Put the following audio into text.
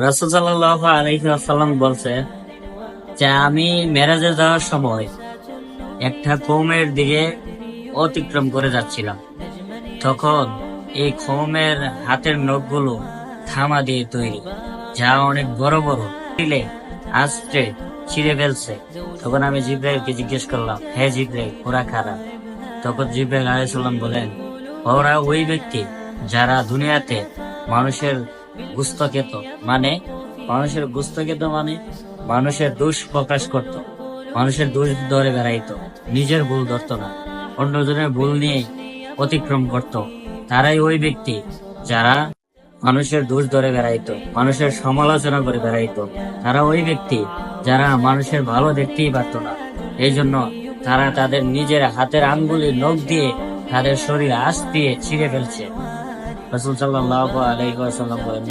রাসূল সাল্লাল্লাহু আলাইহি ওয়াসাল্লাম বলছে যে আমি মেরাজে যাওয়ার সময় একটা কওমের দিকে অতিক্রম করে যাচ্ছিলাম। তখন এই কওমের হাতের নখগুলো থামা দিয়ে তৈরি, যা অনেক বড় বড়, দিলে আস্তে ছিঁড়ে ফেলছে। তখন আমি জিব্রাইলকে জিজ্ঞেস করলাম, হে জিব্রাইল, ওরা কারা? তখন জিব্রাইল আলাইহিস সালাম বলেন, ওরা ওই ব্যক্তি যারা দুনিয়াতে মানুষের গুস্ত খেত, মানে মানুষের দোষ প্রকাশ করত, মানুষের দোষ ধরে বেড়াইতো, নিজের ভুল ধরতো না, অন্যজনের ভুল নিয়ে অতিক্রম করত। তারাই ওই ব্যক্তি যারা মানুষের দোষ ধরে বেড়াইতো, মানুষের সমালোচনা করে বেড়াইতো। তারা ওই ব্যক্তি যারা মানুষের ভালো দেখতেই পারত না। এই জন্য তারা তাদের নিজের হাতের আঙ্গুলের নখ দিয়ে তাদের শরীর আঁচ দিয়ে ছিঁড়ে ফেলছে। রাসূল সাল্লাল্লাহু আলাইহি ওয়াসাল্লাম বলেন,